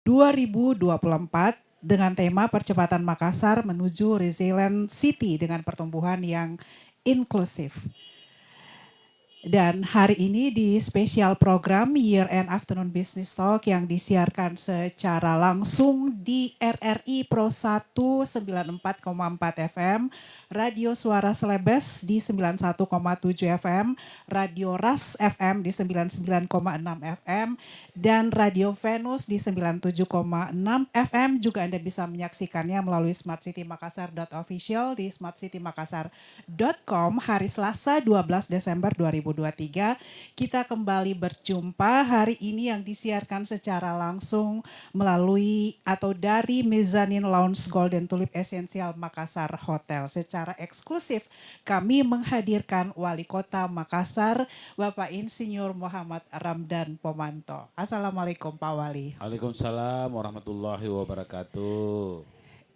2024 dengan tema percepatan Makassar menuju resilient city dengan pertumbuhan yang inklusif. Dan hari ini di spesial program Year End Afternoon Business Talk yang disiarkan secara langsung di RRI Pro 1 94,4 FM, Radio Suara Celebes di 91,7 FM, Radio Ras FM di 99,6 FM, dan Radio Venus di 97,6 FM. Juga Anda bisa menyaksikannya melalui smartcitymakassar.official di smartcitymakassar.com hari Selasa 12 Desember 2023. Kita kembali berjumpa hari ini yang disiarkan secara langsung melalui atau dari Mezzanine Lounge Golden Tulip Essential Makassar Hotel. Secara eksklusif kami menghadirkan Wali Kota Makassar, Bapak Insinyur Muhammad Ramdan Pomanto. Assalamualaikum Pak Wali. Waalaikumsalam warahmatullahi wabarakatuh.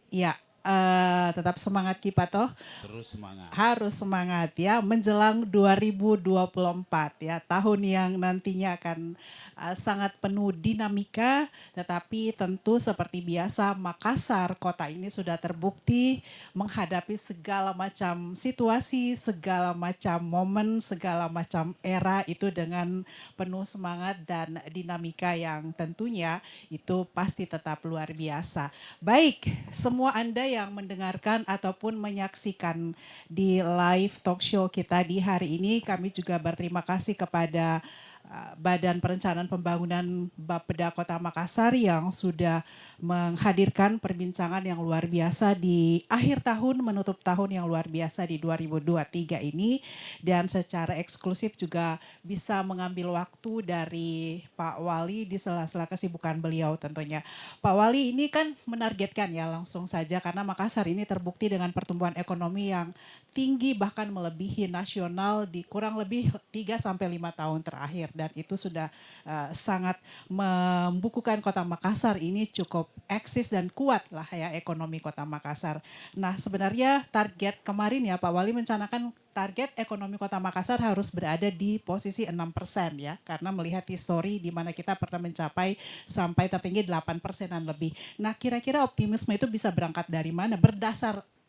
Ya, tetap semangat Kipa toh. Terus semangat. Harus semangat ya menjelang 2024 ya, tahun yang nantinya akan sangat penuh dinamika, tetapi tentu seperti biasa Makassar kota ini sudah terbukti menghadapi segala macam situasi, segala macam momen, segala macam era itu dengan penuh semangat dan dinamika yang tentunya itu pasti tetap luar biasa. Baik, semua Anda yang mendengarkan ataupun menyaksikan di live talk show kita di hari ini, kami juga berterima kasih kepada Badan Perencanaan Pembangunan Bapeda Kota Makassar yang sudah menghadirkan perbincangan yang luar biasa di akhir tahun menutup tahun yang luar biasa di 2023 ini, dan secara eksklusif juga bisa mengambil waktu dari Pak Wali di sela-sela kesibukan beliau tentunya. Pak Wali ini kan menargetkan ya langsung saja karena Makassar ini terbukti dengan pertumbuhan ekonomi yang tinggi bahkan melebihi nasional di kurang lebih 3-5 tahun terakhir, dan itu sudah sangat membukukan kota Makassar ini cukup eksis dan kuat lah ya ekonomi kota Makassar. Nah sebenarnya target kemarin ya Pak Wali mencanangkan target ekonomi kota Makassar harus berada di posisi 6% ya, karena melihat histori di mana kita pernah mencapai sampai tertinggi 8%-an lebih. Nah kira-kira optimisme itu bisa berangkat dari mana?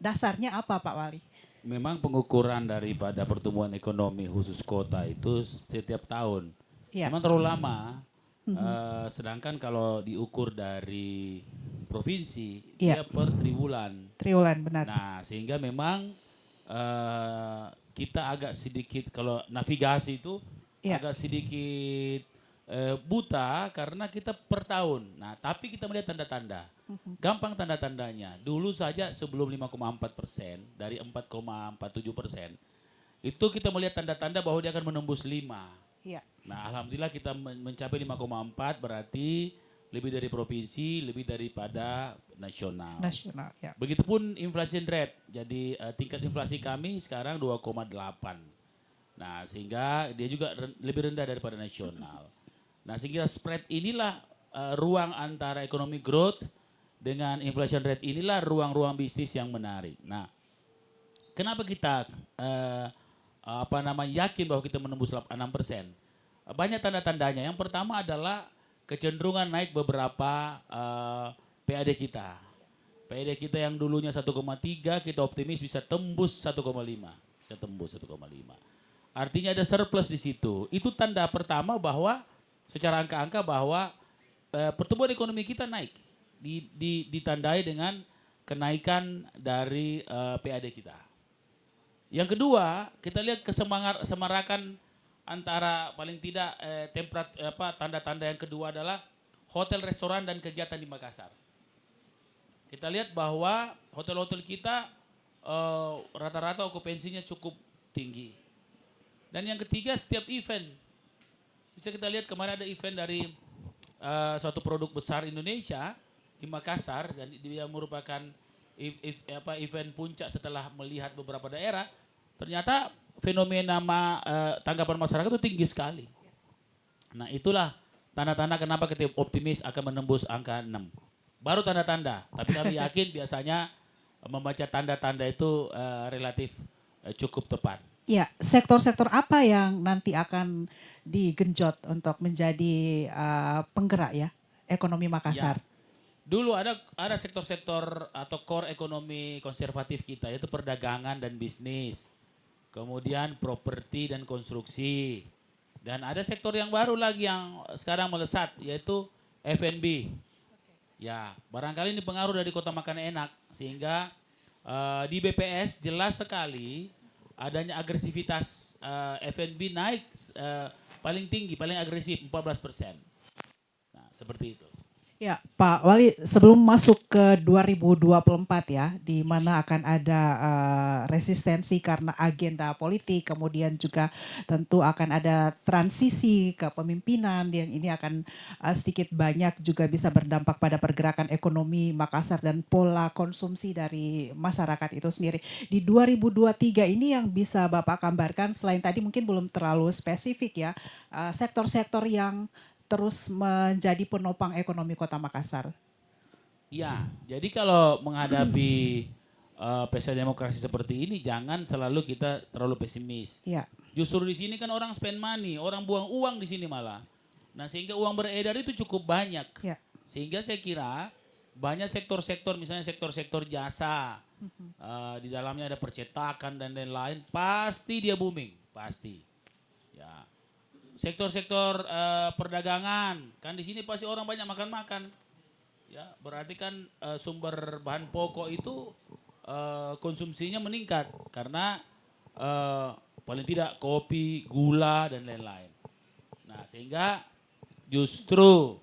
Dasarnya apa Pak Wali? Memang pengukuran daripada pertumbuhan ekonomi khusus kota itu setiap tahun. Ya. Memang terlalu lama. Sedangkan kalau diukur dari provinsi, Iya. dia per triwulan. Triwulan benar. Nah, sehingga memang kita agak sedikit kalau navigasi itu Iya. agak sedikit buta karena kita per tahun. Nah, tapi kita melihat tanda-tanda. Gampang tanda-tandanya. Dulu saja sebelum 5,4% dari 4,47%, itu kita melihat tanda-tanda bahwa dia akan menembus 5. Iya. Nah, alhamdulillah kita mencapai 5,4, berarti lebih dari provinsi, lebih daripada nasional. Nasional, ya. Begitupun inflation rate. Jadi tingkat inflasi kami sekarang 2,8. Nah, sehingga dia juga lebih rendah daripada nasional. Nah, sehingga spread inilah ruang antara ekonomi growth dengan inflation rate, inilah ruang-ruang bisnis yang menarik. Nah, kenapa kita yakin bahwa kita menembus 6%? Banyak tanda-tandanya. Yang pertama adalah kecenderungan naik beberapa PAD kita. PAD kita yang dulunya 1,3, kita optimis bisa tembus 1,5. Bisa tembus 1,5. Artinya ada surplus di situ. Itu tanda pertama bahwa secara angka-angka bahwa pertumbuhan ekonomi kita naik. Ditandai dengan kenaikan dari PAD kita. Yang kedua, kita lihat kesemarakan antara paling tidak tanda-tanda yang kedua adalah hotel, restoran, dan kegiatan di Makassar. Kita lihat bahwa hotel-hotel kita rata-rata okupansinya cukup tinggi. Dan yang ketiga, setiap event. Bisa kita lihat kemarin ada event dari suatu produk besar Indonesia di Makassar, dan dia merupakan event puncak setelah melihat beberapa daerah. Ternyata fenomena tanggapan masyarakat itu tinggi sekali. Nah, itulah tanda-tanda kenapa kita optimis akan menembus angka 6. Baru tanda-tanda, tapi kami yakin biasanya membaca tanda-tanda itu relatif cukup tepat. Ya, sektor-sektor apa yang nanti akan digenjot untuk menjadi penggerak ya ekonomi Makassar? Dulu ada sektor-sektor atau core ekonomi konservatif kita, yaitu perdagangan dan bisnis. Kemudian properti dan konstruksi. Dan ada sektor yang baru lagi yang sekarang melesat, yaitu F&B. Ya, barangkali ini pengaruh dari Kota Makan Enak, sehingga di BPS jelas sekali adanya agresivitas F&B naik paling tinggi, paling agresif 14%. Nah, seperti itu. Ya, Pak Wali, sebelum masuk ke 2024 ya, di mana akan ada resistensi karena agenda politik, kemudian juga tentu akan ada transisi ke pemimpinan yang ini akan sedikit banyak juga bisa berdampak pada pergerakan ekonomi Makassar dan pola konsumsi dari masyarakat itu sendiri. Di 2023 ini yang bisa Bapak gambarkan, selain tadi mungkin belum terlalu spesifik ya, sektor-sektor yang terus menjadi penopang ekonomi Kota Makassar. Iya, jadi kalau menghadapi pesta demokrasi seperti ini jangan selalu kita terlalu pesimis. Iya. Justru di sini kan orang spend money, orang buang uang di sini malah. Nah, sehingga uang beredar itu cukup banyak. Ya. Sehingga saya kira banyak sektor-sektor, misalnya sektor-sektor jasa, di dalamnya ada percetakan dan lain-lain, pasti dia booming, pasti. Ya. Sektor-sektor perdagangan, kan di sini pasti orang banyak makan-makan. Ya, berarti kan sumber bahan pokok itu konsumsinya meningkat karena paling tidak kopi, gula dan lain-lain. Nah, sehingga justru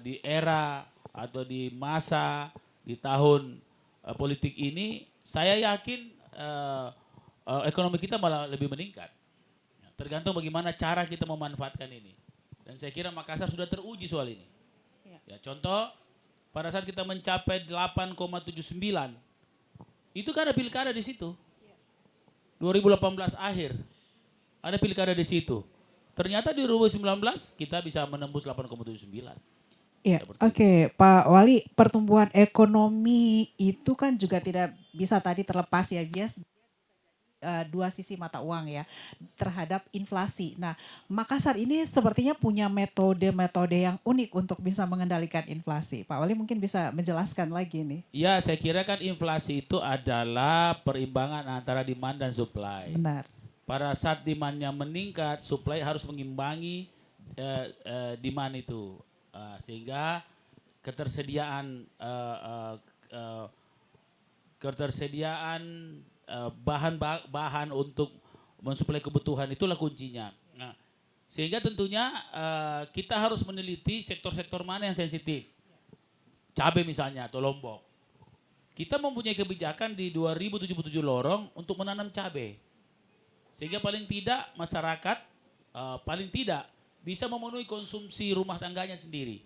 di era atau di masa di tahun politik ini saya yakin ekonomi kita malah lebih meningkat. Tergantung bagaimana cara kita memanfaatkan ini. Dan saya kira Makassar sudah teruji soal ini. Ya, contoh, pada saat kita mencapai 8,79, itu kan ada pilkada di situ. 2018 akhir, ada pilkada di situ. Ternyata di 2019 kita bisa menembus 8,79. Iya, oke, Pak Wali, pertumbuhan ekonomi itu kan juga tidak bisa tadi terlepas ya, bias dua sisi mata uang ya terhadap inflasi. Nah, Makassar ini sepertinya punya metode-metode yang unik untuk bisa mengendalikan inflasi. Pak Wali mungkin bisa menjelaskan lagi nih. Ya, saya kira kan inflasi itu adalah perimbangan antara demand dan supply. Benar. Pada saat demandnya meningkat, supply harus mengimbangi demand itu. Sehingga ketersediaan bahan untuk mensuplai kebutuhan itulah kuncinya. Nah, sehingga tentunya kita harus meneliti sektor-sektor mana yang sensitif. Cabai misalnya atau Lombok. Kita mempunyai kebijakan di 2077 lorong untuk menanam cabai. Sehingga paling tidak masyarakat paling tidak bisa memenuhi konsumsi rumah tangganya sendiri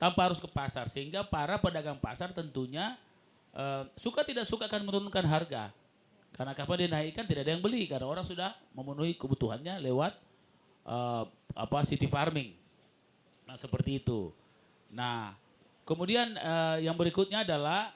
tanpa harus ke pasar. Sehingga para pedagang pasar tentunya suka tidak suka akan menurunkan harga. Karena kapan dinaikkan tidak ada yang beli karena orang sudah memenuhi kebutuhannya lewat city farming. Nah, seperti itu. Nah, kemudian yang berikutnya adalah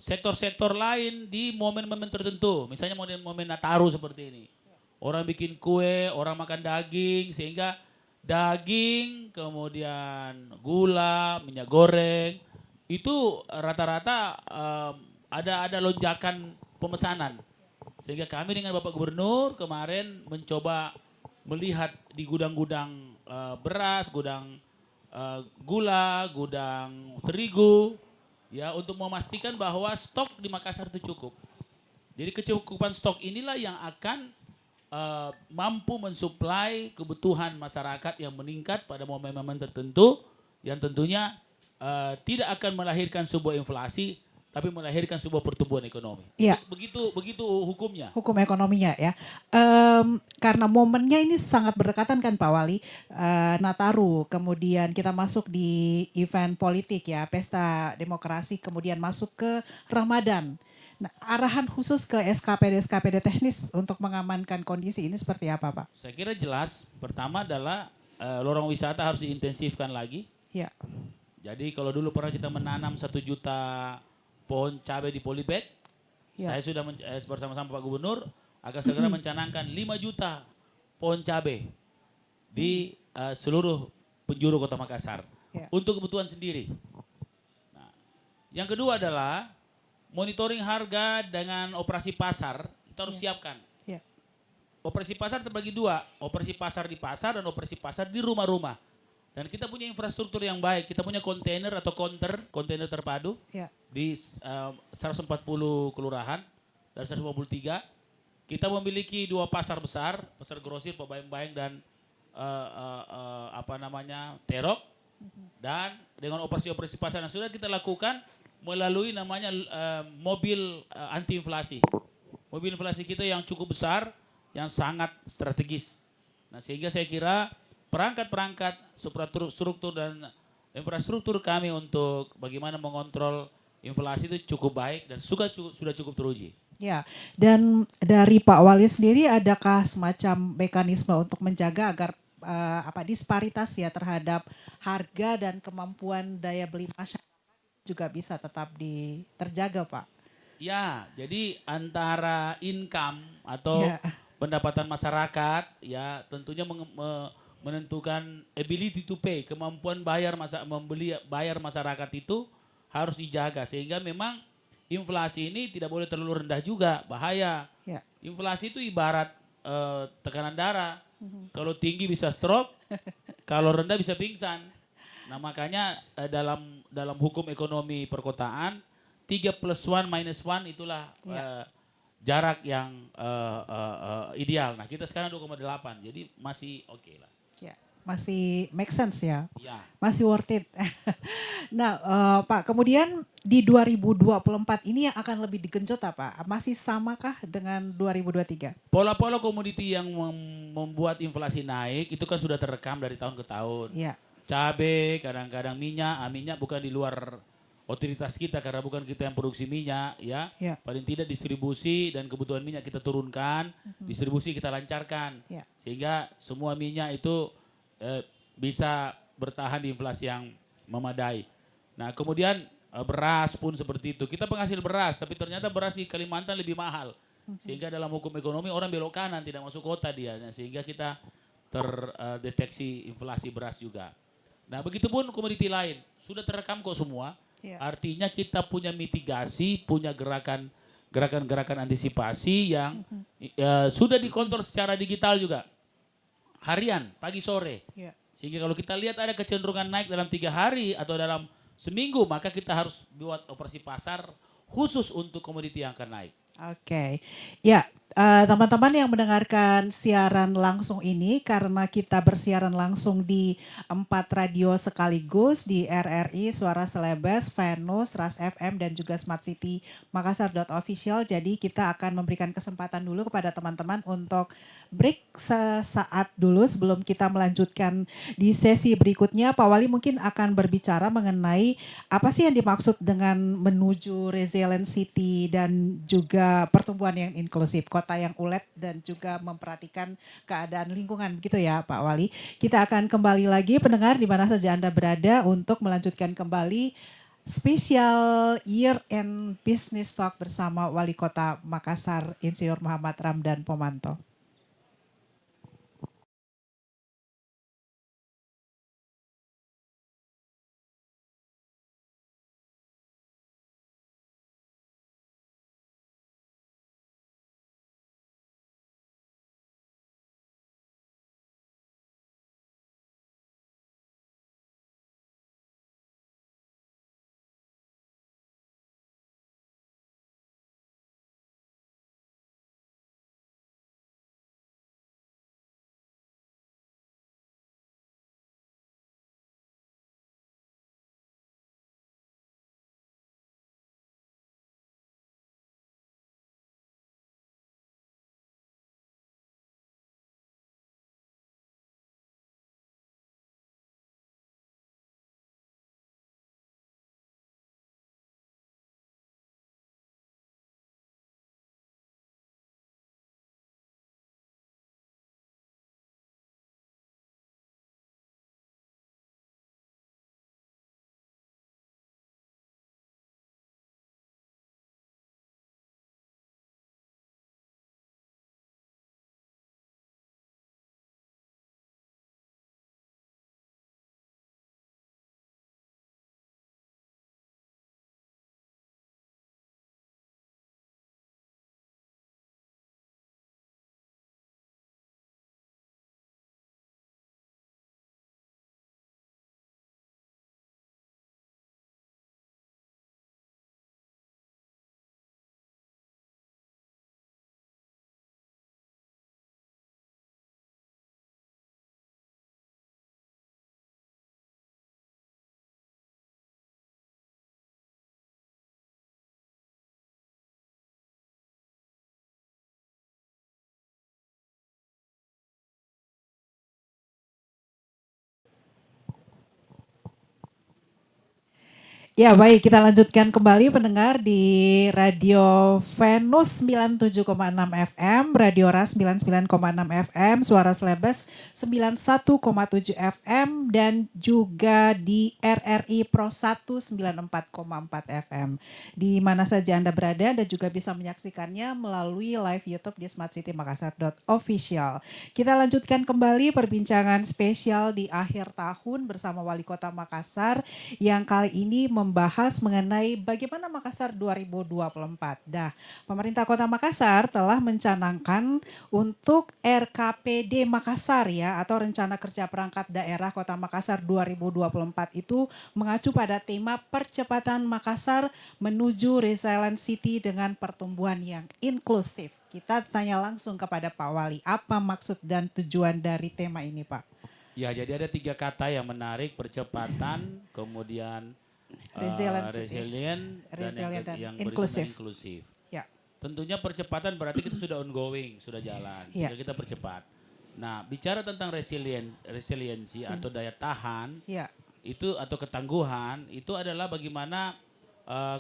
sektor-sektor lain di momen-momen tertentu. Misalnya momen-momen Nataru seperti ini. Orang bikin kue, orang makan daging sehingga daging, kemudian gula, minyak goreng itu rata-rata ada lonjakan pemesanan. Sehingga kami dengan Bapak Gubernur kemarin mencoba melihat di gudang-gudang beras, gudang gula, gudang terigu, ya untuk memastikan bahwa stok di Makassar itu cukup. Jadi kecukupan stok inilah yang akan mampu mensuplai kebutuhan masyarakat yang meningkat pada momen-momen tertentu yang tentunya tidak akan melahirkan sebuah inflasi tapi melahirkan sebuah pertumbuhan ekonomi. Iya. Begitu hukumnya. Hukum ekonominya ya. Karena momennya ini sangat berdekatan kan Pak Wali. Nataru, kemudian kita masuk di event politik ya, pesta demokrasi, kemudian masuk ke Ramadan. Nah, arahan khusus ke SKPD teknis untuk mengamankan kondisi ini seperti apa Pak? Saya kira jelas. Pertama adalah lorong wisata harus diintensifkan lagi. Ya. Jadi kalau dulu pernah kita menanam 1 juta pohon cabai di polybag, Ya. saya sudah bersama-sama Pak Gubernur akan segera mencanangkan 5 juta pohon cabai di seluruh penjuru Kota Makassar. Ya. untuk kebutuhan sendiri. Nah, yang kedua adalah monitoring harga dengan operasi pasar, kita harus siapkan. Ya. Operasi pasar terbagi dua, operasi pasar di pasar dan operasi pasar di rumah-rumah. Dan kita punya infrastruktur yang baik, kita punya kontainer atau kontainer terpadu Ya. di 140 kelurahan dari 153. Kita memiliki dua pasar besar, pasar grosir, Pabayang-Bayang dan Terok. Dan dengan operasi-operasi pasar yang sudah kita lakukan melalui namanya mobil anti inflasi. Mobil inflasi kita yang cukup besar, yang sangat strategis. Nah, sehingga saya kira perangkat-perangkat struktur dan infrastruktur kami untuk bagaimana mengontrol inflasi itu cukup baik dan sudah cukup teruji. Ya, dan dari Pak Wali sendiri adakah semacam mekanisme untuk menjaga agar disparitas ya terhadap harga dan kemampuan daya beli masyarakat juga bisa tetap terjaga, Pak? Ya, jadi antara income atau Ya, pendapatan masyarakat ya tentunya menentukan ability to pay, kemampuan bayar masyarakat itu harus dijaga sehingga memang inflasi ini tidak boleh terlalu rendah juga, bahaya. ya, Inflasi itu ibarat tekanan darah. Kalau tinggi bisa stroke, kalau rendah bisa pingsan. Nah, makanya dalam hukum ekonomi perkotaan 3+1 - 1 itulah jarak yang ideal. Nah, kita sekarang 2,8, jadi masih oke lah. ya. Masih make sense ya? Ya. Masih worth it. Nah, Pak, kemudian di 2024 ini yang akan lebih digenjot apa? Masih samakah dengan 2023? Pola-pola komoditi yang membuat inflasi naik itu kan sudah terekam dari tahun ke tahun. Ya, Cabai, kadang-kadang minyak bukan di luar otoritas kita karena bukan kita yang produksi minyak ya. ya, Paling tidak distribusi dan kebutuhan minyak kita turunkan, distribusi kita lancarkan. ya, Sehingga semua minyak itu bisa bertahan di inflasi yang memadai. Nah, kemudian beras pun seperti itu. Kita penghasil beras, tapi ternyata beras di Kalimantan lebih mahal. Sehingga dalam hukum ekonomi orang belok kanan, tidak masuk kota dia. Nah, sehingga kita terdeteksi inflasi beras juga. Nah, begitupun komoditi lain. Sudah terekam kok semua. ya. Artinya kita punya mitigasi, punya gerakan antisipasi yang sudah dikontrol secara digital juga. Harian, pagi sore. Ya. Sehingga kalau kita lihat ada kecenderungan naik dalam 3 hari atau dalam seminggu, maka kita harus buat operasi pasar khusus untuk komoditi yang akan naik. Oke, ya teman-teman yang mendengarkan siaran langsung ini karena kita bersiaran langsung di 4 radio sekaligus di RRI, Suara Selebes, Venus, Ras FM dan juga Smart City Makassar.official. Jadi kita akan memberikan kesempatan dulu kepada teman-teman untuk break sesaat dulu sebelum kita melanjutkan di sesi berikutnya. Pak Wali mungkin akan berbicara mengenai apa sih yang dimaksud dengan menuju resilient city dan juga pertumbuhan yang inklusif, kota yang ulet dan juga memperhatikan keadaan lingkungan, begitu ya Pak Wali. Kita akan kembali lagi pendengar di mana saja Anda berada untuk melanjutkan kembali spesial Year End Business Talk bersama Wali Kota Makassar, Insinyur Muhammad Ramdan Pomanto. Ya baik, kita lanjutkan kembali pendengar di Radio Venus 97,6 FM, Radio Ras 99,6 FM, Suara Slebes 91,7 FM, dan juga di RRI Pro 1 94,4 FM. Di mana saja Anda berada, Anda juga bisa menyaksikannya melalui live YouTube di smartcitymakassar.official. Kita lanjutkan kembali perbincangan spesial di akhir tahun bersama Wali Kota Makassar yang kali ini membahas mengenai bagaimana Makassar 2024. Nah, pemerintah Kota Makassar telah mencanangkan untuk RKPD Makassar ya, atau Rencana Kerja Perangkat Daerah Kota Makassar 2024 itu mengacu pada tema percepatan Makassar menuju resilient city dengan pertumbuhan yang inklusif. Kita tanya langsung kepada Pak Wali, apa maksud dan tujuan dari tema ini, Pak? Ya, jadi ada 3 kata yang menarik: percepatan, kemudian resilient, dan yang berikutnya inklusif. Ya. Tentunya percepatan berarti kita sudah ongoing, sudah jalan. Ya. Tinggal kita percepat. Nah, bicara tentang resiliensi atau daya tahan, Ya. itu atau ketangguhan, itu adalah bagaimana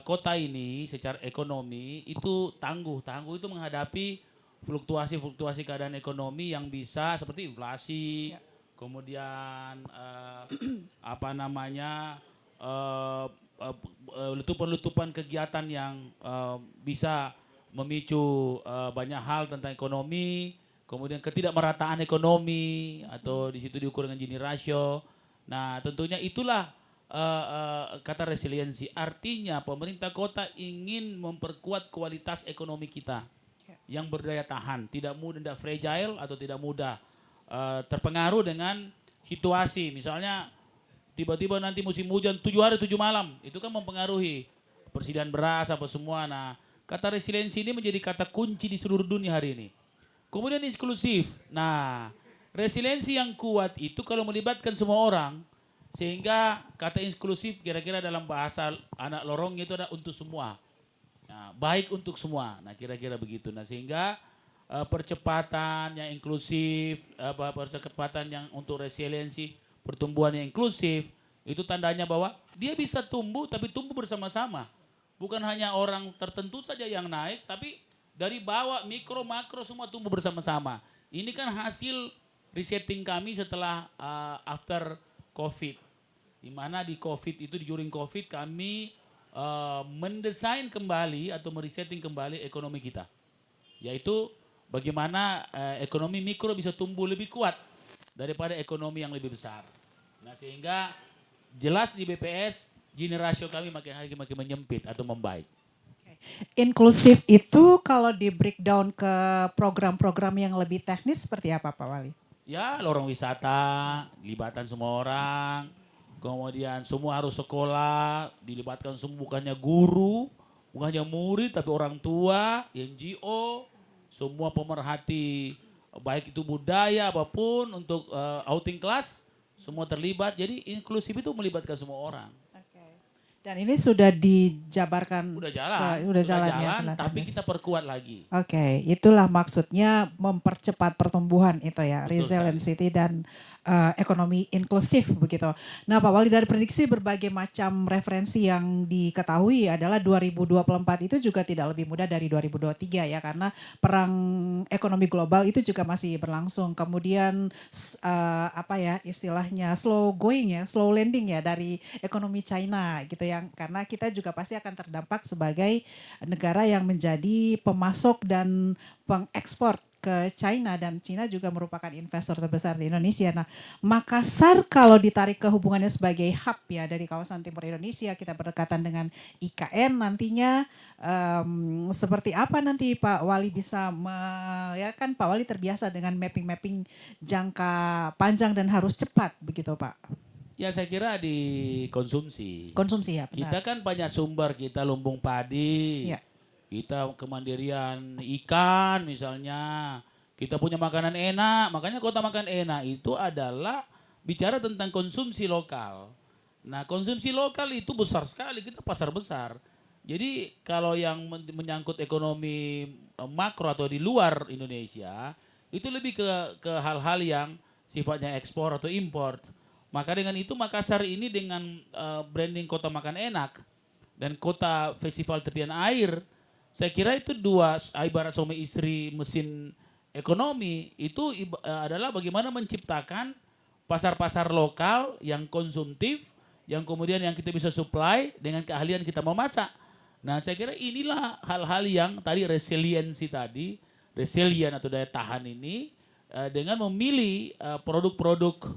kota ini secara ekonomi itu tangguh. Tangguh itu menghadapi fluktuasi keadaan ekonomi yang bisa seperti inflasi, kemudian letupan-letupan kegiatan yang bisa memicu banyak hal tentang ekonomi, kemudian ketidakmerataan ekonomi atau di situ diukur dengan Gini ratio. Nah, tentunya itulah kata resiliensi. Artinya pemerintah kota ingin memperkuat kualitas ekonomi kita yang berdaya tahan, tidak mudah, tidak fragile atau tidak mudah terpengaruh dengan situasi. Misalnya tiba-tiba nanti musim hujan 7 hari 7 malam, itu kan mempengaruhi persediaan beras apa semua. Nah, kata resiliensi ini menjadi kata kunci di seluruh dunia hari ini. Kemudian inklusif. Nah, resiliensi yang kuat itu kalau melibatkan semua orang, sehingga kata inklusif kira-kira dalam bahasa anak lorongnya itu ada untuk semua. Nah, baik untuk semua. Nah, kira-kira begitu. Nah, sehingga percepatan yang inklusif, percepatan yang untuk resiliensi, pertumbuhan yang inklusif, itu tandanya bahwa dia bisa tumbuh tapi tumbuh bersama-sama. Bukan hanya orang tertentu saja yang naik, tapi dari bawah mikro makro semua tumbuh bersama-sama. Ini kan hasil resetting kami setelah after COVID. Di mana di COVID itu, during COVID kami mendesain kembali atau meresetting kembali ekonomi kita. Yaitu bagaimana ekonomi mikro bisa tumbuh lebih kuat daripada ekonomi yang lebih besar. Nah, sehingga jelas di BPS Gini ratio kami makin hari makin menyempit atau membaik. Inklusif itu kalau di breakdown ke program-program yang lebih teknis seperti apa, Pak Wali? Ya, lorong wisata, libatan semua orang, kemudian semua harus sekolah, dilibatkan semua, bukannya guru, bukannya murid, tapi orang tua, NGO, semua pemerhati, baik itu budaya apapun untuk outing class, semua terlibat. Jadi inklusif itu melibatkan semua orang. Dan ini sudah dijabarkan, Udah jalan, udah jalan ya, tapi kita perkuat lagi. Oke, itulah maksudnya mempercepat pertumbuhan itu ya, Betul resilient sekali. city dan ekonomi inklusif begitu. Nah, Pak Wali, dari prediksi berbagai macam referensi yang diketahui adalah 2024 itu juga tidak lebih mudah dari 2023 ya, karena perang ekonomi global itu juga masih berlangsung. Kemudian istilahnya slow going ya, slow landing ya dari ekonomi China gitu ya, karena kita juga pasti akan terdampak sebagai negara yang menjadi pemasok dan pengekspor ke China, dan China juga merupakan investor terbesar di Indonesia. Nah, Makassar kalau ditarik ke hubungannya sebagai hub ya dari kawasan timur Indonesia, kita berdekatan dengan IKN nantinya, seperti apa nanti Pak Wali bisa, ya kan Pak Wali terbiasa dengan mapping-mapping jangka panjang dan harus cepat begitu Pak? Ya, saya kira di konsumsi. Konsumsi ya, benar. Kita kan banyak sumber, kita lumbung padi, Ya. kita kemandirian ikan misalnya, kita punya makanan enak, makanya kota makan enak itu adalah bicara tentang konsumsi lokal. Nah, konsumsi lokal itu besar sekali, kita pasar besar. Jadi kalau yang menyangkut ekonomi makro atau di luar Indonesia, itu lebih ke hal-hal yang sifatnya ekspor atau import. Maka dengan itu Makassar ini dengan branding kota makan enak dan kota festival tepian air, saya kira itu dua ibarat suami istri mesin ekonomi itu adalah bagaimana menciptakan pasar-pasar lokal yang konsumtif, yang kemudian yang kita bisa supply dengan keahlian kita memasak. Nah saya kira inilah hal-hal yang tadi resiliensi tadi, resilient atau daya tahan ini dengan memilih produk-produk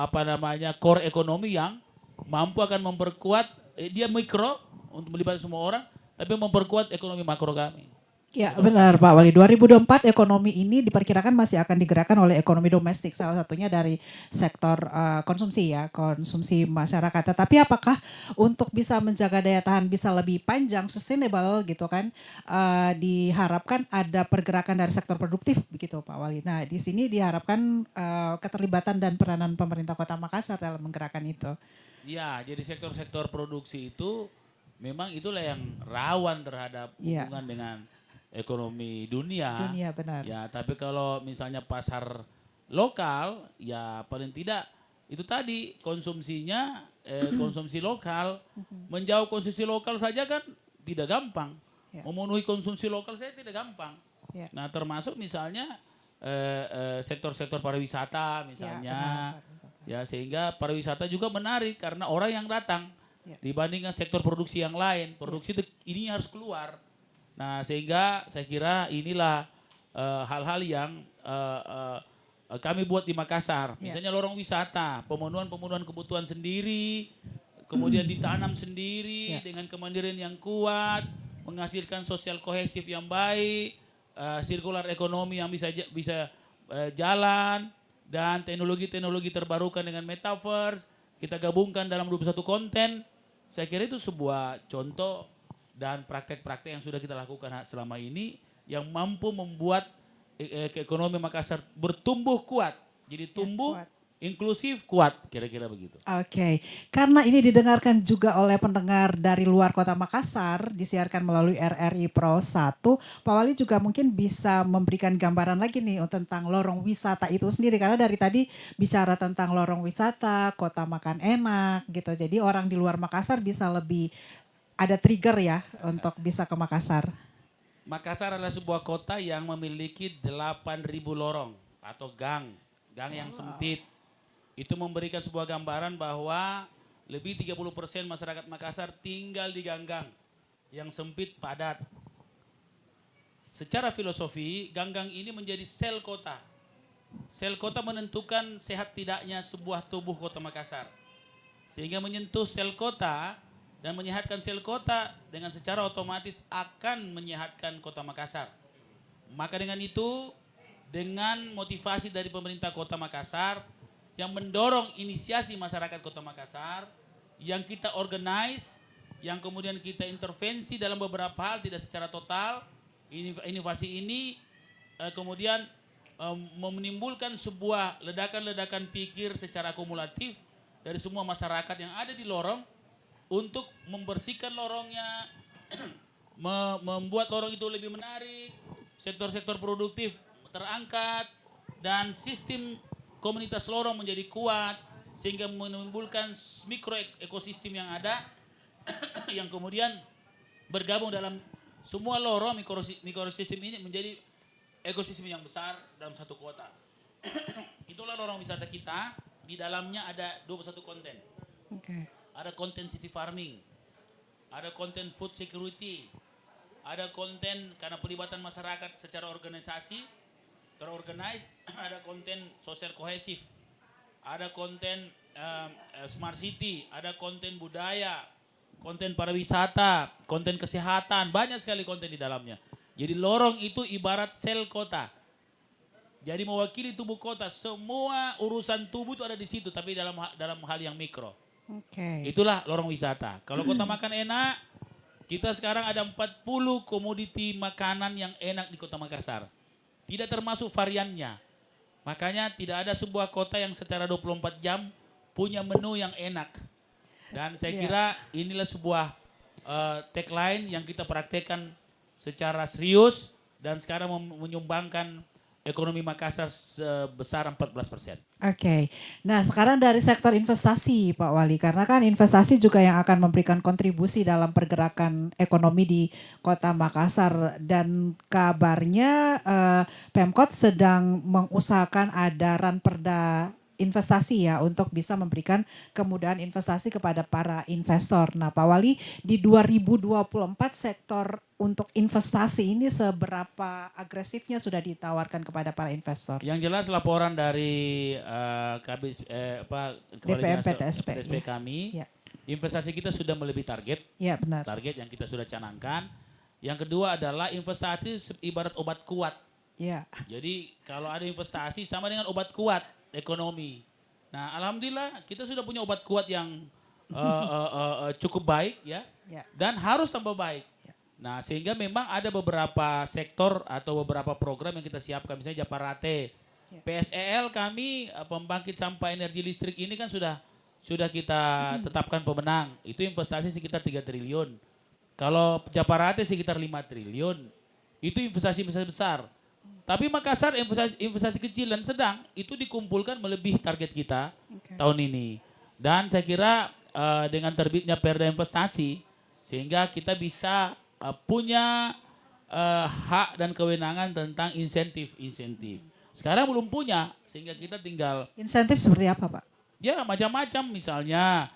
apa namanya core ekonomi yang mampu akan memperkuat dia mikro untuk melibatkan semua orang, tapi memperkuat ekonomi makro kami. Ya benar Pak Wali, 2024 ekonomi ini diperkirakan masih akan digerakkan oleh ekonomi domestik, salah satunya dari sektor konsumsi ya, konsumsi masyarakat. Tetapi apakah untuk bisa menjaga daya tahan bisa lebih panjang, sustainable gitu kan, diharapkan ada pergerakan dari sektor produktif begitu Pak Wali. Nah di sini diharapkan keterlibatan dan peranan pemerintah Kota Makassar dalam menggerakkan itu. Ya, jadi sektor-sektor produksi itu memang itulah yang rawan terhadap hubungan dengan ekonomi dunia. Dunia benar. Ya, tapi kalau misalnya pasar lokal, ya paling tidak itu tadi konsumsinya konsumsi lokal, menjauh konsumsi lokal saja kan tidak gampang. Ya. Memenuhi konsumsi lokal saya tidak gampang. Ya. Nah, termasuk misalnya sektor-sektor pariwisata misalnya. Ya, sehingga pariwisata juga menarik karena orang yang datang dibandingkan sektor produksi yang lain. Produksi ini harus keluar. Nah, sehingga saya kira inilah hal-hal yang kami buat di Makassar. Misalnya lorong wisata, pemenuhan kebutuhan sendiri, kemudian ditanam sendiri dengan kemandirian yang kuat, menghasilkan sosial kohesif yang baik, sirkular ekonomi yang bisa jalan, dan teknologi-teknologi terbarukan dengan metaverse, kita gabungkan dalam 21 konten. Saya kira itu sebuah contoh dan praktek-praktek yang sudah kita lakukan selama ini yang mampu membuat ekonomi Makassar bertumbuh kuat. Jadi tumbuh, inklusif, kuat, kira-kira begitu. Oke, karena ini didengarkan juga oleh pendengar dari luar Kota Makassar, disiarkan melalui RRI Pro 1, Pak Wali juga mungkin bisa memberikan gambaran lagi nih tentang lorong wisata itu sendiri. Karena dari tadi bicara tentang lorong wisata, kota makan enak gitu. Jadi orang di luar Makassar bisa lebih ada trigger ya untuk bisa ke Makassar. Makassar adalah sebuah kota yang memiliki 8.000 lorong atau gang yang sempit. Itu memberikan sebuah gambaran bahwa lebih 30% masyarakat Makassar tinggal di gang-gang yang sempit padat. Secara filosofi, gang-gang ini menjadi sel kota. Sel kota menentukan sehat tidaknya sebuah tubuh kota Makassar. Sehingga menyentuh sel kota dan menyehatkan sel kota dengan secara otomatis akan menyehatkan kota Makassar. Maka dengan itu, dengan motivasi dari pemerintah kota Makassar yang mendorong inisiasi masyarakat kota Makassar, yang kita organize, yang kemudian kita intervensi dalam beberapa hal tidak secara total, inovasi ini kemudian menimbulkan sebuah ledakan-ledakan pikir secara kumulatif dari semua masyarakat yang ada di lorong untuk membersihkan lorongnya, membuat lorong itu lebih menarik, sektor-sektor produktif terangkat, dan sistem komunitas lorong menjadi kuat, sehingga menimbulkan mikro ekosistem yang ada, yang kemudian bergabung dalam semua lorong mikrosistem ini menjadi ekosistem yang besar dalam satu kota. Itulah lorong wisata kita, di dalamnya ada 21 konten. Okay. Ada konten city farming, ada konten food security, ada konten karena pelibatan masyarakat secara organisasi, terorganize, ada konten sosial kohesif, ada konten smart city, ada konten budaya, konten pariwisata, konten kesehatan, banyak sekali konten di dalamnya. Jadi lorong itu ibarat sel kota. Jadi mewakili tubuh kota, semua urusan tubuh itu ada di situ, tapi dalam hal yang mikro. Okay. Itulah lorong wisata. Kalau kota makan enak, kita sekarang ada 40 komoditi makanan yang enak di kota Makassar. Tidak termasuk variannya. Makanya tidak ada sebuah kota yang secara 24 jam punya menu yang enak. Dan saya kira inilah sebuah tagline yang kita praktekkan secara serius dan sekarang menyumbangkan ekonomi Makassar sebesar 14%. Oke, nah sekarang dari sektor investasi Pak Wali, karena kan investasi juga yang akan memberikan kontribusi dalam pergerakan ekonomi di Kota Makassar dan kabarnya Pemkot sedang mengusahakan ada ranperda investasi ya untuk bisa memberikan kemudahan investasi kepada para investor. Nah Pak Wali, di 2024 sektor untuk investasi ini seberapa agresifnya sudah ditawarkan kepada para investor? Yang jelas laporan dari Kabis Kepala DPM Dinas PTSP, PTSP ya. kami, Ya, investasi kita sudah melebihi ya benar. target yang kita sudah canangkan. Yang kedua adalah investasi ibarat obat kuat. Ya, Jadi kalau ada investasi sama dengan obat kuat ekonomi. Nah, alhamdulillah kita sudah punya obat kuat yang cukup baik ya, ya, dan harus tambah baik. ya. Nah, sehingga memang ada beberapa sektor atau beberapa program yang kita siapkan, misalnya Japarate. Ya. PSEL kami pembangkit sampah energi listrik ini kan sudah kita tetapkan pemenang. Itu investasi sekitar 3 triliun. Kalau Japarate sekitar 5 triliun. Itu investasi besar. Tapi Makassar investasi kecil dan sedang itu dikumpulkan melebihi target kita tahun ini. Dan saya kira dengan terbitnya Perda Investasi sehingga kita bisa punya hak dan kewenangan tentang insentif. Sekarang belum punya sehingga kita tinggal Insentif seperti apa Pak? ya macam-macam, misalnya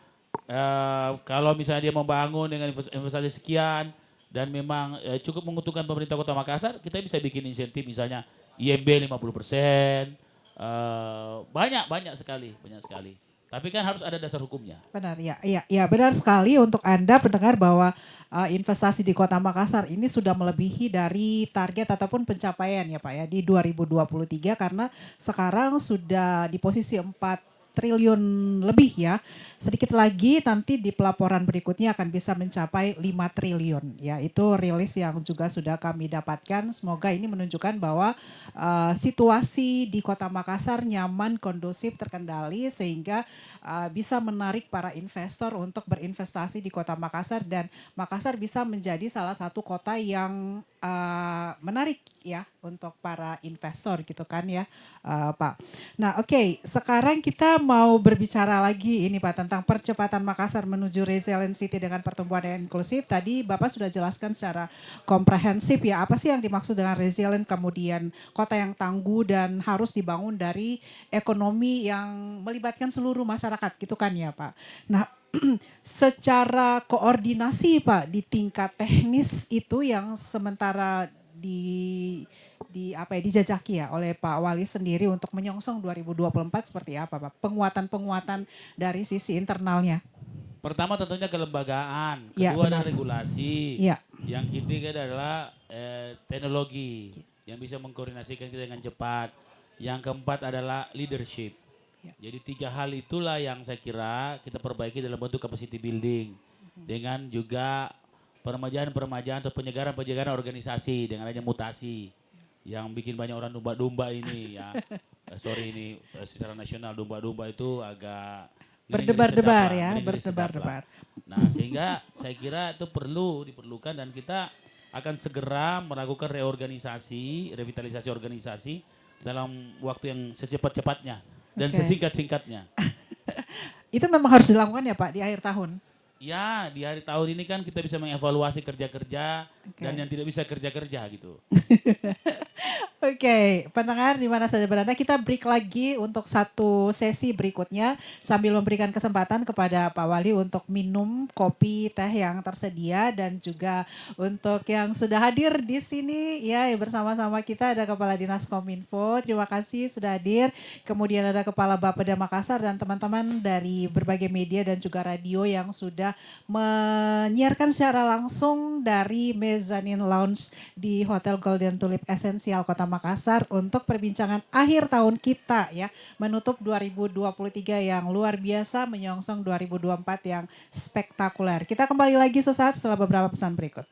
kalau misalnya dia membangun dengan investasi sekian dan memang cukup menguntungkan pemerintah Kota Makassar, kita bisa bikin insentif misalnya IMB 50%, banyak sekali. Tapi kan harus ada dasar hukumnya. Benar, ya benar sekali untuk Anda pendengar bahwa investasi di Kota Makassar ini sudah melebihi dari target ataupun pencapaian ya Pak ya di 2023 karena sekarang sudah di posisi 4 triliun lebih ya. Sedikit lagi nanti di pelaporan berikutnya akan bisa mencapai 5 triliun ya. Itu rilis yang juga sudah kami dapatkan. Semoga ini menunjukkan bahwa situasi di Kota Makassar nyaman, kondusif, terkendali sehingga bisa menarik para investor untuk berinvestasi di Kota Makassar dan Makassar bisa menjadi salah satu kota yang menarik ya untuk para investor gitu kan ya Pak. Nah oke, sekarang kita mau berbicara lagi ini Pak tentang percepatan Makassar menuju resilient city dengan pertumbuhan yang inklusif. Tadi Bapak sudah jelaskan secara komprehensif ya apa sih yang dimaksud dengan resilient, kemudian kota yang tangguh dan harus dibangun dari ekonomi yang melibatkan seluruh masyarakat gitu kan ya Pak. Nah secara koordinasi Pak di tingkat teknis itu yang sementara dijajaki ya oleh Pak Wali sendiri untuk menyongsong 2024 seperti apa Pak? Penguatan-penguatan dari sisi internalnya. Pertama tentunya kelembagaan, Ya, kedua benar. adalah regulasi, Ya, yang ketiga adalah teknologi yang bisa mengkoordinasikan kita dengan cepat. Yang keempat adalah leadership. Ya. Jadi 3 hal itulah yang saya kira kita perbaiki dalam bentuk capacity building. Dengan juga peremajaan atau penyegaran organisasi dengan adanya mutasi. Yang bikin banyak orang domba-domba ini ya. Sorry ini secara nasional domba-domba itu agak berdebar-debar ya, ngeri sedap lah. berdebar-debar. Nah sehingga saya kira itu diperlukan dan kita akan segera melakukan revitalisasi organisasi dalam waktu yang secepat-cepatnya dan Oke. sesingkat-singkatnya. Itu memang harus dilakukan ya Pak di akhir tahun. Ya, di hari tahun ini kan kita bisa mengevaluasi kerja-kerja Oke. dan yang tidak bisa kerja-kerja gitu. Oke, pendengar di mana saja berada, kita break lagi untuk satu sesi berikutnya sambil memberikan kesempatan kepada Pak Wali untuk minum kopi, teh yang tersedia dan juga untuk yang sudah hadir di sini ya bersama-sama kita ada Kepala Dinas Kominfo, terima kasih sudah hadir. Kemudian ada Kepala Bapeda Makassar dan teman-teman dari berbagai media dan juga radio yang sudah menyiarkan secara langsung dari Mezzanine Lounge di Hotel Golden Tulip Esensial Kota Makassar untuk perbincangan akhir tahun kita ya, menutup 2023 yang luar biasa menyongsong 2024 yang spektakuler. Kita kembali lagi sesaat setelah beberapa pesan berikut.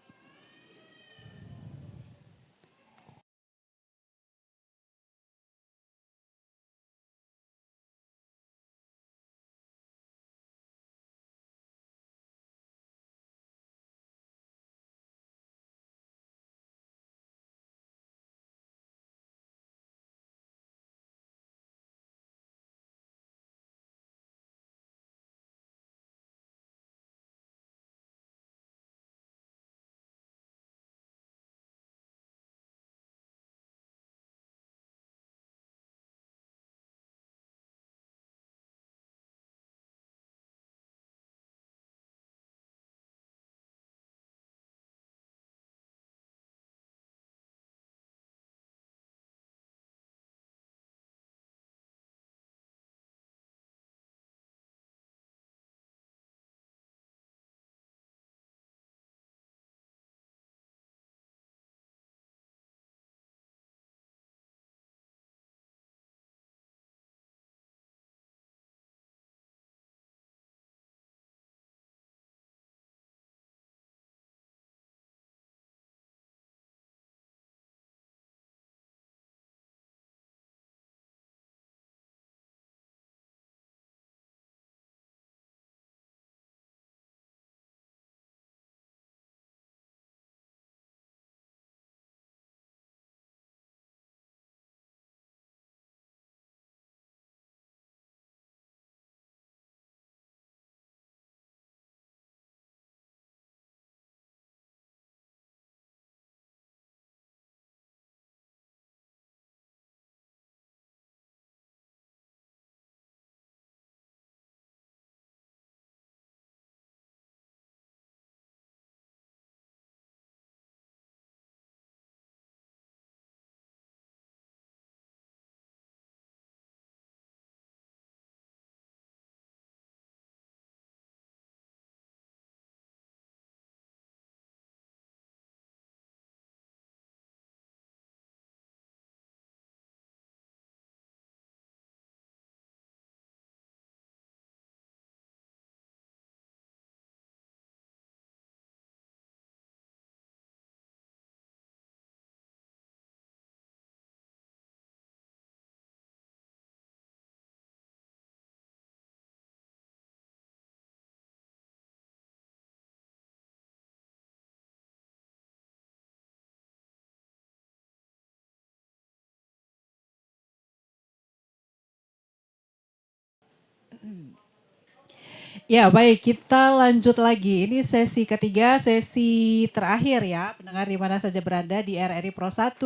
Ya baik, kita lanjut lagi. Ini sesi ketiga, sesi terakhir ya. Pendengar di mana saja berada di RRI Pro 1,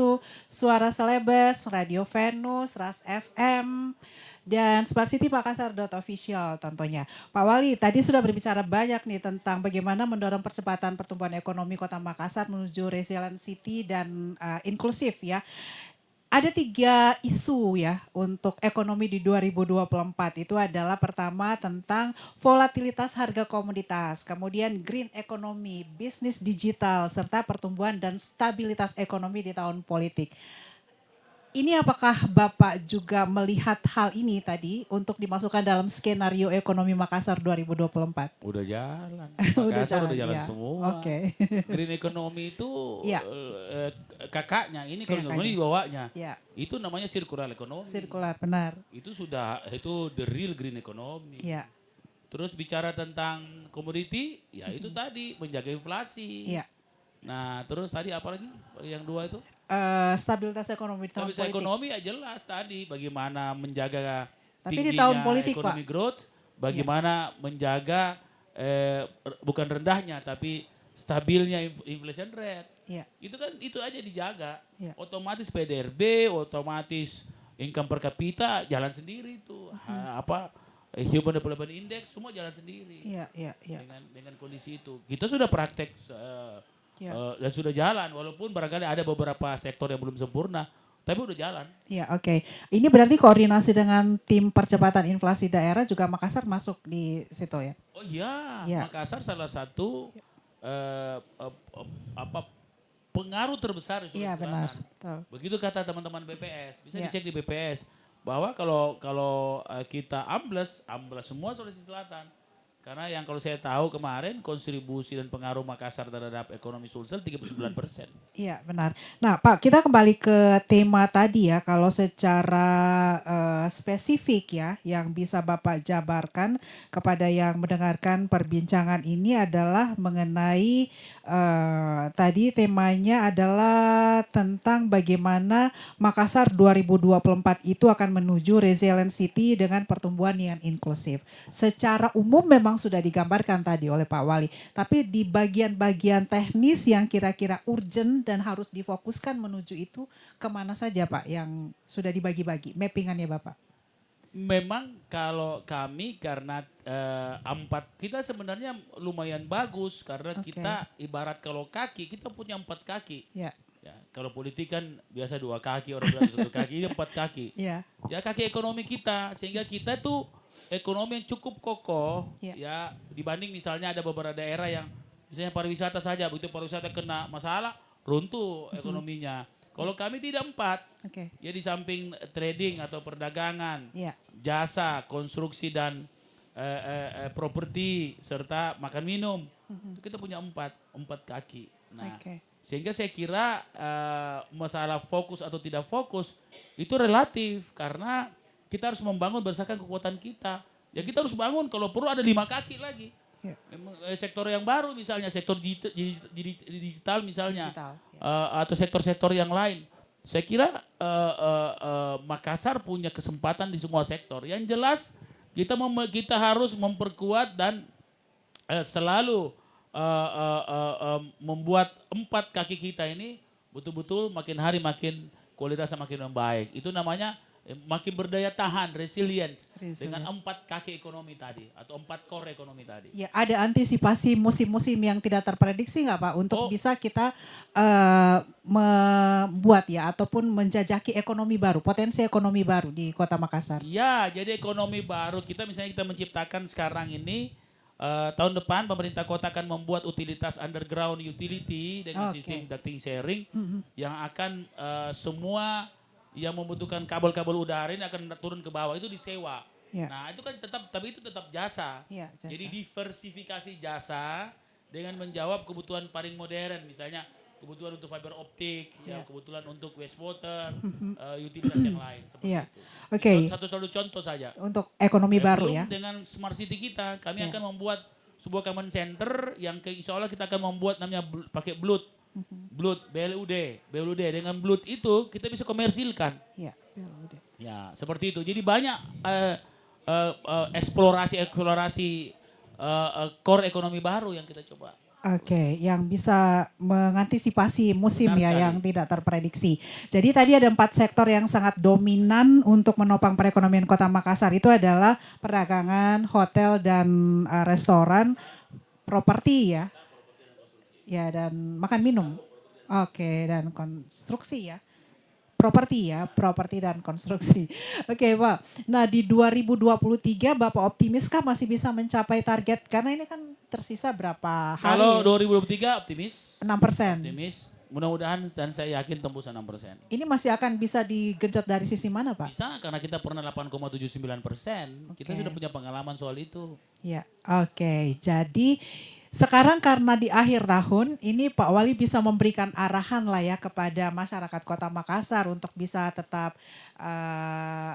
Suara Selebes, Radio Venus, Ras FM, dan Smart City Makassar Official tentunya. Pak Wali, tadi sudah berbicara banyak nih tentang bagaimana mendorong percepatan pertumbuhan ekonomi Kota Makassar menuju resilient city dan inklusif ya. Ada 3 isu ya untuk ekonomi di 2024. Itu adalah pertama tentang volatilitas harga komoditas, kemudian green economy, bisnis digital, serta pertumbuhan dan stabilitas ekonomi di tahun politik. Ini apakah Bapak juga melihat hal ini tadi untuk dimasukkan dalam skenario ekonomi Makassar 2024? Udah jalan. Udah Makassar jalan, udah jalan ya. semua. Oke. Green economy itu Iya. kakaknya, ini kalau Kakaknya. ekonomi di bawahnya. Ya, Itu namanya circular economy. sirkular benar. Itu the real green economy. Ya, Terus bicara tentang komoditi, ya itu tadi menjaga inflasi. ya. Nah, terus tadi apa lagi? Yang 2 itu? Stabilitas ekonomi di tahun Stabilitas politik. ekonomi ya jelas tadi bagaimana menjaga Tapi di tingginya tahun politik, ekonomi Pak. growth, bagaimana menjaga bukan rendahnya tapi stabilnya inflation rate. Ya, Itu kan itu aja dijaga. Ya. Otomatis PDRB, otomatis income per kapita jalan sendiri itu. Human Development Index semua jalan sendiri. ya, ya, ya. Dengan kondisi itu. Kita sudah praktek Ya. dan sudah jalan walaupun barangkali ada beberapa sektor yang belum sempurna, tapi udah jalan. Ya, oke. Ini berarti koordinasi dengan tim percepatan inflasi daerah juga Makassar masuk di situ ya? Oh iya, Ya. Makassar salah satu pengaruh terbesar di Iya, Sulawesi benar. Selatan. Betul. Begitu kata teman-teman BPS, bisa Ya. dicek di BPS bahwa kalau kita ambles semua Sulawesi Selatan. Karena yang kalau saya tahu kemarin kontribusi dan pengaruh Makassar terhadap ekonomi Sulsel 39%. Iya, benar. Nah, Pak, kita kembali ke tema tadi ya. Kalau secara spesifik ya, yang bisa Bapak jabarkan kepada yang mendengarkan perbincangan ini adalah mengenai tadi temanya adalah tentang bagaimana Makassar 2024 itu akan menuju resilient city dengan pertumbuhan yang inklusif. Secara umum memang sudah digambarkan tadi oleh Pak Wali, tapi di bagian-bagian teknis yang kira-kira urgent dan harus difokuskan menuju itu kemana saja Pak yang sudah dibagi-bagi mappingannya Bapak? Memang kalau kami karena kita sebenarnya lumayan bagus karena Oke. kita ibarat kalau kaki kita punya 4 kaki. Ya, Ya, kalau politik kan biasa 2 kaki, orang bilang 1 kaki, ini 4 kaki. ya, Ya kaki ekonomi kita sehingga kita tuh ekonomi yang cukup kokoh Ya. ya dibanding misalnya ada beberapa daerah yang misalnya pariwisata saja begitu pariwisata kena masalah runtuh ekonominya. Kalau kami tidak 4, oke, ya di samping trading atau perdagangan, ya, jasa, konstruksi dan properti serta makan minum. Itu kita punya 4 kaki. Nah, oke, sehingga saya kira masalah fokus atau tidak fokus itu relatif karena kita harus membangun berdasarkan kekuatan kita. Ya kita harus bangun kalau perlu ada 5 kaki lagi. ya. Sektor yang baru misalnya sektor digital misalnya Digital, atau sektor-sektor yang lain. Saya kira Makassar punya kesempatan di semua sektor. Yang jelas kita harus memperkuat dan selalu membuat 4 kaki kita ini betul-betul makin hari makin kualitasnya makin membaik. Itu namanya makin berdaya tahan, resilient. Dengan 4 kaki ekonomi tadi atau 4 core ekonomi tadi. Ya, ada antisipasi musim-musim yang tidak terprediksi nggak Pak untuk bisa kita membuat ya ataupun menjajaki ekonomi baru, potensi ekonomi baru di Kota Makassar? Ya, jadi ekonomi baru kita misalnya kita menciptakan sekarang ini tahun depan pemerintah kota akan membuat utilitas underground utility dengan Oke. sistem ducting sharing yang akan semua yang membutuhkan kabel-kabel udara ini akan turun ke bawah itu disewa. Ya. Nah, itu kan tapi itu tetap jasa. Ya, jasa. Jadi diversifikasi jasa dengan menjawab kebutuhan paling modern misalnya kebutuhan untuk fiber optik, ya, kebutuhan untuk wastewater, utilitas yang lain seperti Iya. itu. Oke. Satu contoh saja. Untuk ekonomi baru Belum ya. dengan smart city kita, kami Ya. akan membuat sebuah command center yang insya Allah kita akan membuat namanya pakai Bluetooth. BLUD. Dengan Bluetooth itu kita bisa komersilkan. Ya, udah. Ya, seperti itu. Jadi banyak eksplorasi core ekonomi baru yang kita coba. Oke, yang bisa mengantisipasi musim Benar ya sekali. yang tidak terprediksi. Jadi tadi ada 4 sektor yang sangat dominan untuk menopang perekonomian Kota Makassar. Itu adalah perdagangan, hotel dan restoran, properti ya. Ya, dan makan minum. Oke, dan konstruksi ya. Properti dan konstruksi. Oke, Pak. Nah, di 2023 Bapak optimiskah masih bisa mencapai target? Karena ini kan tersisa berapa Kalau hari? 2023 optimis. 6%. Optimis. Mudah-mudahan dan saya yakin tembus 6%. Ini masih akan bisa digenjot dari sisi mana, Pak? Bisa karena kita pernah 8,79%. Kita Oke. sudah punya pengalaman soal itu. Ya, oke. Jadi sekarang karena di akhir tahun ini Pak Wali bisa memberikan arahan lah ya kepada masyarakat Kota Makassar untuk bisa tetap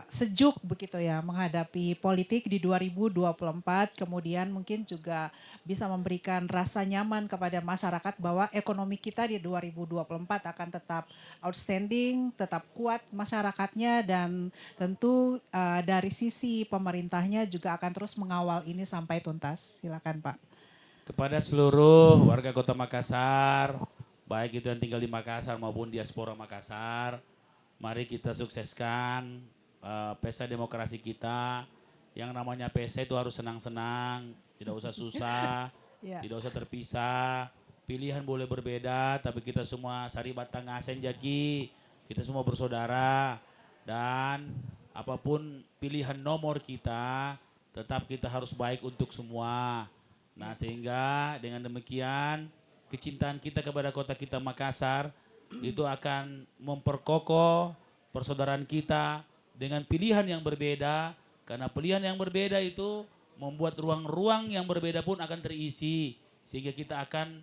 sejuk begitu ya menghadapi politik di 2024. Kemudian mungkin juga bisa memberikan rasa nyaman kepada masyarakat bahwa ekonomi kita di 2024 akan tetap outstanding, tetap kuat masyarakatnya dan tentu dari sisi pemerintahnya juga akan terus mengawal ini sampai tuntas. Silakan Pak. Kepada seluruh warga Kota Makassar, baik itu yang tinggal di Makassar maupun diaspora Makassar, mari kita sukseskan pesta demokrasi kita. Yang namanya pesta itu harus senang-senang, tidak usah susah, Ya. tidak usah terpisah. Pilihan boleh berbeda, tapi kita semua sari batang asen jaki, kita semua bersaudara. Dan apapun pilihan nomor kita, tetap kita harus baik untuk semua. Nah, sehingga dengan demikian kecintaan kita kepada kota kita Makassar itu akan memperkokoh persaudaraan kita dengan pilihan yang berbeda, karena pilihan yang berbeda itu membuat ruang-ruang yang berbeda pun akan terisi, sehingga kita akan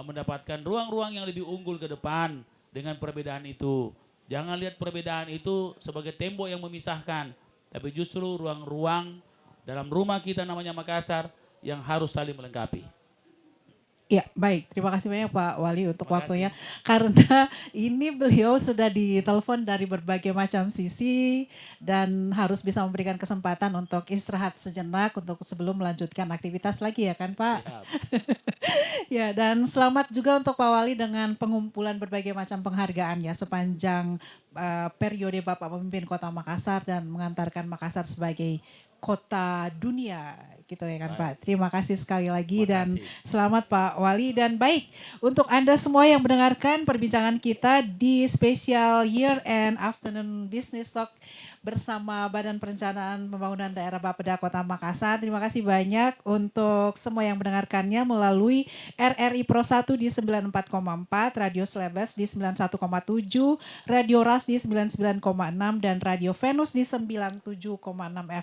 mendapatkan ruang-ruang yang lebih unggul ke depan dengan perbedaan itu. Jangan lihat perbedaan itu sebagai tembok yang memisahkan, tapi justru ruang-ruang dalam rumah kita namanya Makassar yang harus saling melengkapi. Ya, baik. Terima kasih banyak Pak Wali untuk Terima waktunya. Karena ini beliau sudah ditelepon dari berbagai macam sisi dan harus bisa memberikan kesempatan untuk istirahat sejenak untuk sebelum melanjutkan aktivitas lagi ya kan Pak? Siap. Ya, dan selamat juga untuk Pak Wali dengan pengumpulan berbagai macam penghargaan ya sepanjang periode Bapak memimpin Kota Makassar dan mengantarkan Makassar sebagai kota dunia gitu ya kan Pak. Terima kasih sekali lagi Terima dan kasih. selamat Pak Wali dan baik untuk Anda semua yang mendengarkan perbincangan kita di spesial Year End Afternoon Business Talk bersama Badan Perencanaan Pembangunan Daerah Bapeda Kota Makassar. Terima kasih banyak untuk semua yang mendengarkannya melalui RRI Pro 1 di 94,4, Radio Slebes di 91,7, Radio Ras di 99,6 dan Radio Venus di 97,6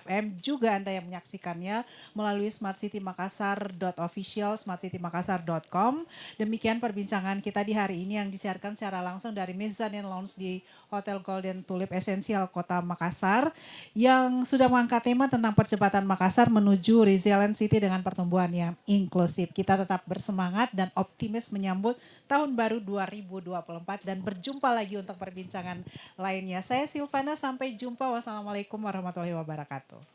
FM. Juga Anda yang menyaksikannya melalui smartcitymakassar.official, smartcitymakassar.com. Demikian perbincangan kita di hari ini yang disiarkan secara langsung dari Mezzanine Lounge di Hotel Golden Tulip Essential Kota Makassar yang sudah mengangkat tema tentang percepatan Makassar menuju resilient city dengan pertumbuhan yang inklusif. Kita tetap bersemangat dan optimis menyambut tahun baru 2024 dan berjumpa lagi untuk perbincangan lainnya. Saya Silvana, sampai jumpa. Wassalamualaikum warahmatullahi wabarakatuh.